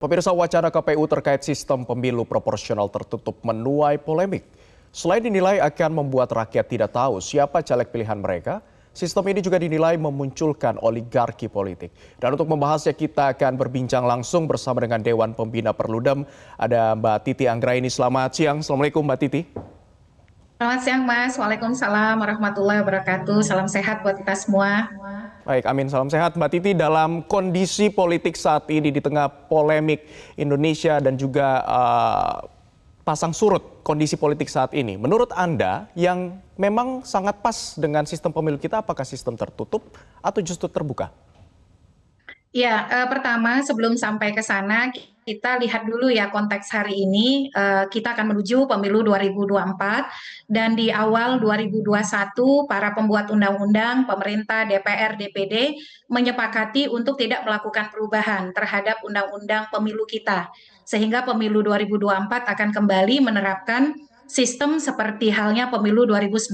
Pemirsa, wacana KPU terkait sistem pemilu proporsional tertutup menuai polemik. Selain dinilai akan membuat rakyat tidak tahu siapa caleg pilihan mereka, sistem ini juga dinilai memunculkan oligarki politik. Dan untuk membahasnya kita akan berbincang langsung bersama dengan Dewan Pembina Perludem. Ada Mbak Titi Anggraini. Selamat siang. Assalamualaikum Mbak Titi. Selamat siang Mas, Waalaikumsalam warahmatullahi wabarakatuh. Salam sehat buat kita semua. Baik, amin. Salam sehat. Mbak Titi, dalam kondisi politik saat ini di tengah polemik Indonesia dan juga pasang surut kondisi politik saat ini, menurut Anda yang memang sangat pas dengan sistem pemilu kita, apakah sistem tertutup atau justru terbuka? Ya, pertama sebelum sampai ke sana, kita lihat dulu ya konteks hari ini. Kita akan menuju pemilu 2024 dan di awal 2021 para pembuat undang-undang, pemerintah, DPR, DPD menyepakati untuk tidak melakukan perubahan terhadap undang-undang pemilu kita. Sehingga pemilu 2024 akan kembali menerapkan sistem seperti halnya pemilu 2019.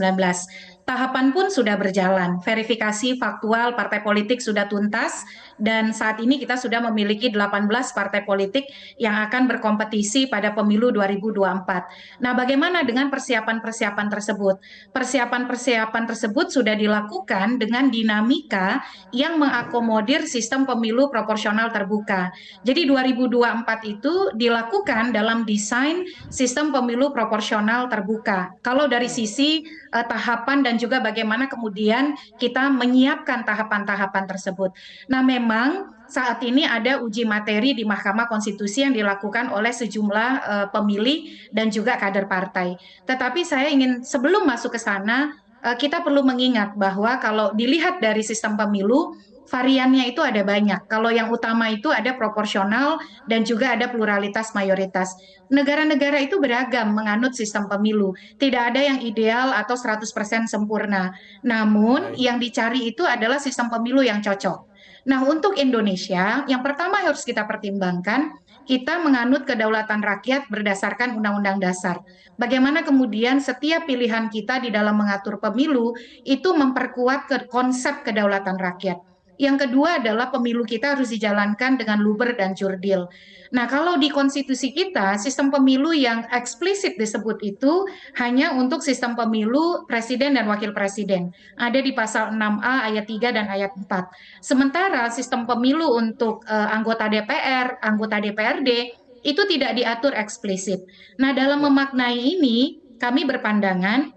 Tahapan pun sudah berjalan, verifikasi faktual partai politik sudah tuntas, dan saat ini kita sudah memiliki 18 partai politik yang akan berkompetisi pada pemilu 2024. Nah, bagaimana dengan persiapan-persiapan tersebut? Persiapan-persiapan tersebut sudah dilakukan dengan dinamika yang mengakomodir sistem pemilu proporsional terbuka. Jadi 2024 itu dilakukan dalam desain sistem pemilu proporsional terbuka. Kalau dari sisi tahapan dan juga bagaimana kemudian kita menyiapkan tahapan-tahapan tersebut. Nah, memang saat ini ada uji materi di Mahkamah Konstitusi yang dilakukan oleh sejumlah pemilih dan juga kader partai. Tetapi saya ingin sebelum masuk ke sana, kita perlu mengingat bahwa kalau dilihat dari sistem pemilu, variannya itu ada banyak. Kalau yang utama itu ada proporsional dan juga ada pluralitas mayoritas. Negara-negara itu beragam menganut sistem pemilu. Tidak ada yang ideal atau 100% sempurna. Namun Baik. yang dicari itu adalah sistem pemilu yang cocok. Nah, untuk Indonesia, yang pertama harus kita pertimbangkan, kita menganut kedaulatan rakyat berdasarkan Undang-Undang Dasar. Bagaimana kemudian setiap pilihan kita di dalam mengatur pemilu itu memperkuat konsep kedaulatan rakyat. Yang kedua adalah pemilu kita harus dijalankan dengan luber dan jurdil. Nah, kalau di konstitusi kita, sistem pemilu yang eksplisit disebut itu hanya untuk sistem pemilu presiden dan wakil presiden. Ada di pasal 6A ayat 3 dan ayat 4. Sementara sistem pemilu untuk anggota DPR, anggota DPRD, itu tidak diatur eksplisit. Nah, dalam Ya. memaknai ini, kami berpandangan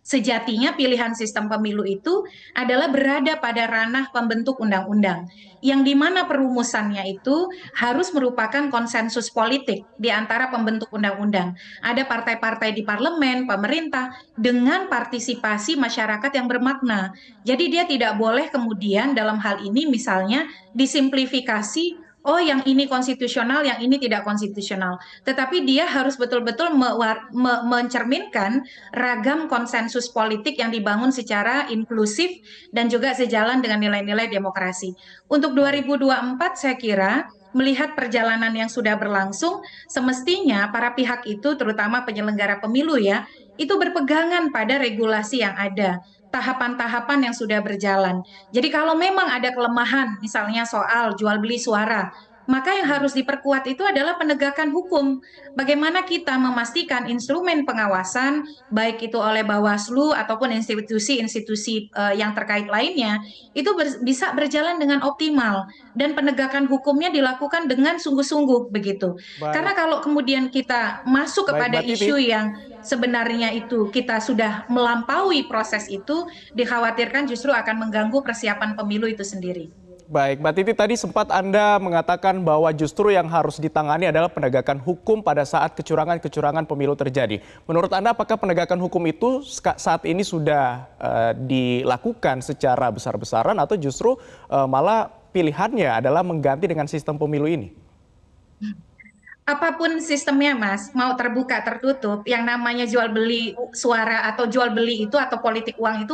sejatinya pilihan sistem pemilu itu adalah berada pada ranah pembentuk undang-undang, yang dimana perumusannya itu harus merupakan konsensus politik di antara pembentuk undang-undang. Ada partai-partai di parlemen, pemerintah, dengan partisipasi masyarakat yang bermakna. Jadi dia tidak boleh kemudian dalam hal ini misalnya disimplifikasi, oh yang ini konstitusional, yang ini tidak konstitusional. Tetapi dia harus betul-betul mencerminkan ragam konsensus politik yang dibangun secara inklusif dan juga sejalan dengan nilai-nilai demokrasi. Untuk Baik. 2024 saya kira melihat perjalanan yang sudah berlangsung, semestinya para pihak itu terutama penyelenggara pemilu ya, itu berpegangan pada regulasi yang ada, tahapan-tahapan yang sudah berjalan. Jadi kalau memang ada kelemahan misalnya soal jual beli suara, maka yang harus diperkuat itu adalah penegakan hukum. Bagaimana kita memastikan instrumen pengawasan, baik itu oleh Bawaslu ataupun institusi-institusi yang terkait lainnya, itu bisa berjalan dengan optimal dan penegakan hukumnya dilakukan dengan sungguh-sungguh begitu. Karena Baik. kalau kemudian kita masuk Baik, kepada Mbak Titi. isu yang sebenarnya itu kita sudah melampaui proses itu, dikhawatirkan justru akan mengganggu persiapan pemilu itu sendiri. Baik, Mbak Titi, tadi sempat Anda mengatakan bahwa justru yang harus ditangani adalah penegakan hukum pada saat kecurangan-kecurangan pemilu terjadi. Menurut Anda, apakah penegakan hukum itu saat ini sudah dilakukan secara besar-besaran atau justru malah pilihannya adalah mengganti dengan sistem pemilu ini? Apapun sistemnya, Mas, mau terbuka tertutup, yang namanya jual beli suara atau jual beli itu atau politik uang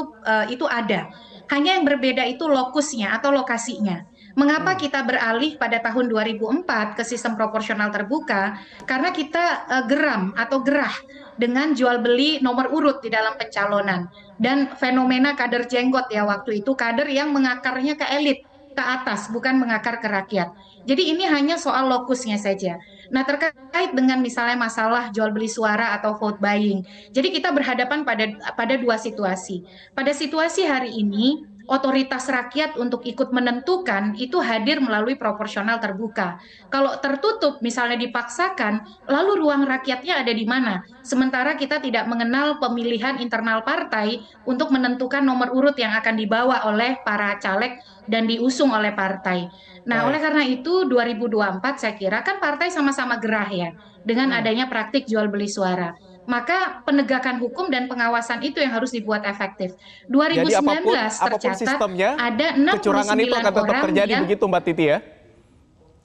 itu ada. Hanya yang berbeda itu lokusnya atau lokasinya. Mengapa Hmm. kita beralih pada tahun 2004 ke sistem proporsional terbuka? Karena kita geram atau gerah dengan jual beli nomor urut di dalam pencalonan dan fenomena kader jenggot ya waktu itu, kader yang mengakarnya ke elit, ke atas, bukan mengakar ke rakyat. Jadi ini hanya soal lokusnya saja. Nah, terkait dengan misalnya masalah jual beli suara atau vote buying. Jadi kita berhadapan pada dua situasi. Pada situasi hari ini, otoritas rakyat untuk ikut menentukan itu hadir melalui proporsional terbuka. Kalau tertutup misalnya dipaksakan, lalu ruang rakyatnya ada di mana? Sementara kita tidak mengenal pemilihan internal partai untuk menentukan nomor urut yang akan dibawa oleh para caleg dan diusung oleh partai. Nah, oleh Baik. karena itu 2024 saya kira kan partai sama-sama gerah ya dengan Hmm. adanya praktik jual beli suara. Maka penegakan hukum dan pengawasan itu yang harus dibuat efektif. Jadi apapun 2019 apapun tercatat sistemnya, ada kecurangan itu 69 akan tetap orang terjadi yang. begitu Mbak Titi ya?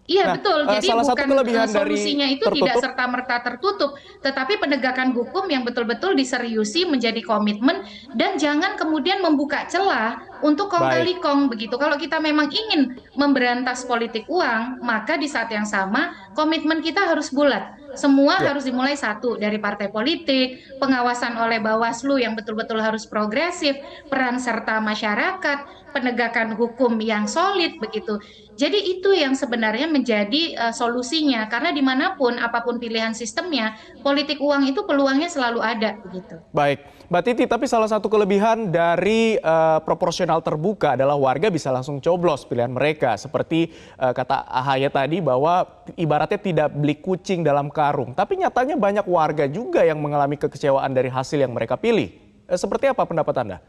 Iya Nah, betul, jadi salah satu bukan kelebihan dari solusinya itu tidak tertutup, serta-merta tertutup, tetapi penegakan hukum yang betul-betul diseriusi menjadi komitmen dan jangan kemudian membuka celah untuk kong baik. kali kong begitu. Kalau kita memang ingin memberantas politik uang, maka di saat yang sama komitmen kita harus bulat. Semua Ya. harus dimulai satu dari partai politik, pengawasan oleh Bawaslu yang betul-betul harus progresif, peran serta masyarakat, penegakan hukum yang solid begitu. Jadi itu yang sebenarnya menjadi solusinya karena dimanapun apapun pilihan sistemnya, politik uang itu peluangnya selalu ada begitu. Baik, Mbak Titi, tapi salah satu kelebihan dari proporsional terbuka adalah warga bisa langsung coblos pilihan mereka. Seperti kata AHY tadi bahwa ibaratnya tidak beli kucing dalam karung. Tapi nyatanya banyak warga juga yang mengalami kekecewaan dari hasil yang mereka pilih. Seperti apa pendapat Anda?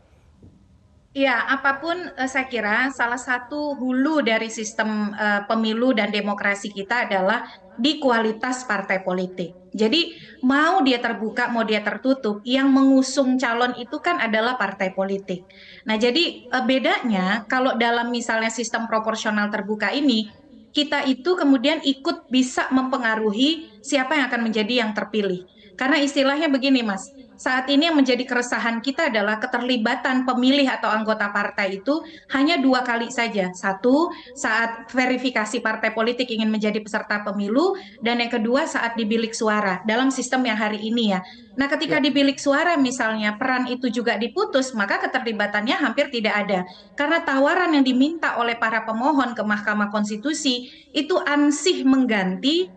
Ya, apapun saya kira salah satu hulu dari sistem pemilu dan demokrasi kita adalah di kualitas partai politik. Jadi mau dia terbuka, mau dia tertutup, yang mengusung calon itu kan adalah partai politik. Nah, jadi bedanya kalau dalam misalnya sistem proporsional terbuka ini, kita itu kemudian ikut bisa mempengaruhi siapa yang akan menjadi yang terpilih. Karena istilahnya begini, Mas, saat ini yang menjadi keresahan kita adalah keterlibatan pemilih atau anggota partai itu hanya 2 kali saja. Satu, saat verifikasi partai politik ingin menjadi peserta pemilu, dan yang kedua saat di bilik suara dalam sistem yang hari ini ya. Nah, ketika Ya. di bilik suara misalnya peran itu juga diputus, maka keterlibatannya hampir tidak ada. Karena tawaran yang diminta oleh para pemohon ke Mahkamah Konstitusi itu ansih mengganti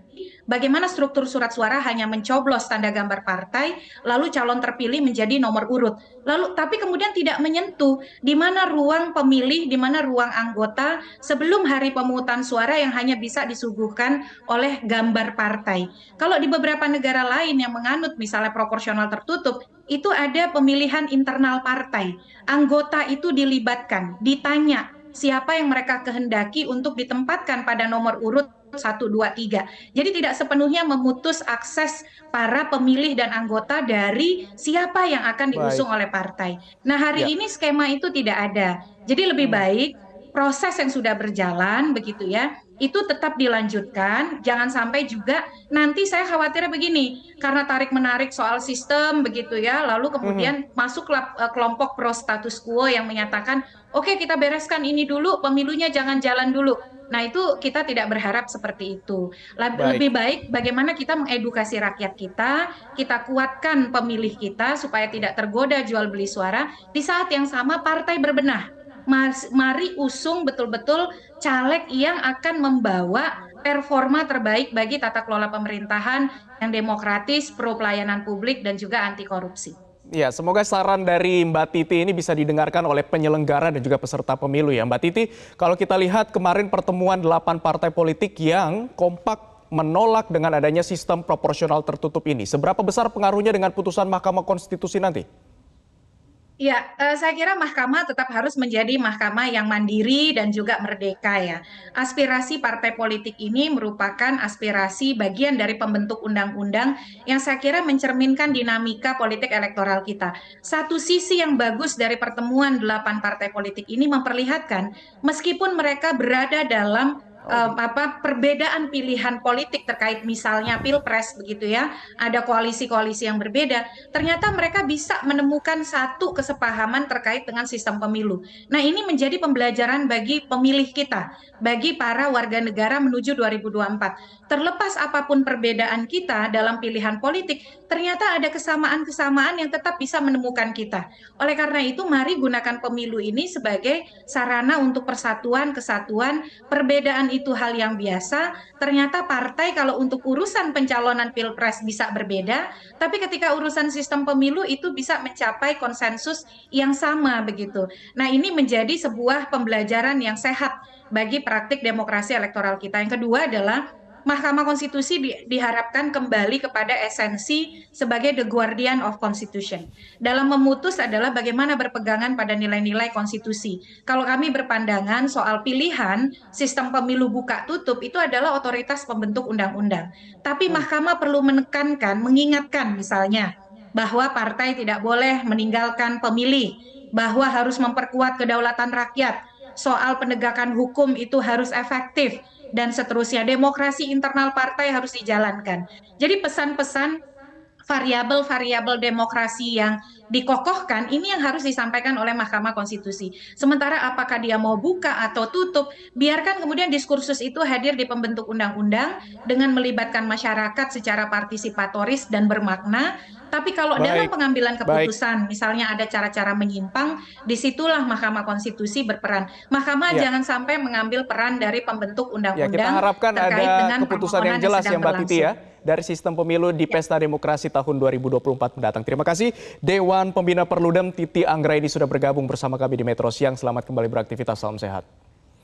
bagaimana struktur surat suara hanya mencoblos tanda gambar partai, lalu calon terpilih menjadi nomor urut. Lalu tapi kemudian tidak menyentuh di mana ruang pemilih, di mana ruang anggota sebelum hari pemungutan suara yang hanya bisa disuguhkan oleh gambar partai. Kalau di beberapa negara lain yang menganut misalnya proporsional tertutup, itu ada pemilihan internal partai. Anggota itu dilibatkan, ditanya siapa yang mereka kehendaki untuk ditempatkan pada nomor urut 1, 2, 3. Jadi tidak sepenuhnya memutus akses para pemilih dan anggota dari siapa yang akan Baik. diusung oleh partai. Nah, hari Ya. ini skema itu tidak ada. Jadi lebih Hmm. baik proses yang sudah berjalan begitu ya, itu tetap dilanjutkan, jangan sampai juga nanti saya khawatirnya begini, karena tarik-menarik soal sistem begitu ya, lalu Mhm. kemudian masuklah kelompok pro status quo yang menyatakan, oke kita bereskan ini dulu, pemilunya jangan jalan dulu. Nah, itu kita tidak berharap seperti itu. Baik. Lebih baik bagaimana kita mengedukasi rakyat kita kuatkan pemilih kita supaya tidak tergoda jual beli suara, di saat yang sama partai berbenah. Mari usung betul-betul caleg yang akan membawa performa terbaik bagi tata kelola pemerintahan yang demokratis, pro pelayanan publik, dan juga anti korupsi. Ya, semoga saran dari Mbak Titi ini bisa didengarkan oleh penyelenggara dan juga peserta pemilu ya. Mbak Titi, kalau kita lihat kemarin pertemuan 8 partai politik yang kompak menolak dengan adanya sistem proporsional tertutup ini. Seberapa besar pengaruhnya dengan putusan Mahkamah Konstitusi nanti? Ya, saya kira mahkamah tetap harus menjadi mahkamah yang mandiri dan juga merdeka ya. Aspirasi partai politik ini merupakan aspirasi bagian dari pembentuk undang-undang yang saya kira mencerminkan dinamika politik elektoral kita. Satu sisi yang bagus dari pertemuan 8 partai politik ini memperlihatkan meskipun mereka berada dalam Oh gitu. perbedaan pilihan politik terkait misalnya pilpres begitu ya, ada koalisi-koalisi yang berbeda, ternyata mereka bisa menemukan satu kesepahaman terkait dengan sistem pemilu. Nah, ini menjadi pembelajaran bagi pemilih kita, bagi para warga negara menuju 2024. Terlepas apapun perbedaan kita dalam pilihan politik, ternyata ada kesamaan-kesamaan yang tetap bisa menemukan kita. Oleh karena itu, mari gunakan pemilu ini sebagai sarana untuk persatuan, kesatuan, perbedaan itu hal yang biasa, ternyata partai kalau untuk urusan pencalonan pilpres bisa berbeda, tapi ketika urusan sistem pemilu itu bisa mencapai konsensus yang sama begitu. Nah, ini menjadi sebuah pembelajaran yang sehat bagi praktik demokrasi elektoral kita. Yang kedua adalah Mahkamah Konstitusi diharapkan kembali kepada esensi sebagai the guardian of constitution. Dalam memutus adalah bagaimana berpegangan pada nilai-nilai konstitusi. Kalau kami berpandangan soal pilihan sistem pemilu buka tutup itu adalah otoritas pembentuk undang-undang. Tapi Mahkamah perlu menekankan, mengingatkan misalnya bahwa partai tidak boleh meninggalkan pemilih, bahwa harus memperkuat kedaulatan rakyat, soal penegakan hukum itu harus efektif, dan seterusnya. Demokrasi internal partai harus dijalankan. Jadi pesan-pesan variabel-variabel demokrasi yang dikokohkan ini yang harus disampaikan oleh Mahkamah Konstitusi. Sementara apakah dia mau buka atau tutup, biarkan kemudian diskursus itu hadir di pembentuk undang-undang dengan melibatkan masyarakat secara partisipatoris dan bermakna. Tapi kalau dalam Baik, pengambilan baik. keputusan, misalnya ada cara-cara menyimpang, disitulah Mahkamah Konstitusi berperan. Mahkamah Ya, jangan sampai mengambil peran dari pembentuk ya kita undang-undang harapkan terkait ada dengan keputusan yang permohonan yang jelas ya sedang Mbak Titi berlangsung. ya dari sistem pemilu di Ya. Pesta Demokrasi tahun 2024 mendatang. Terima kasih Dewan Pembina Perludem Titi Anggraini sudah bergabung bersama kami di Metro Siang. Selamat kembali beraktivitas, salam sehat.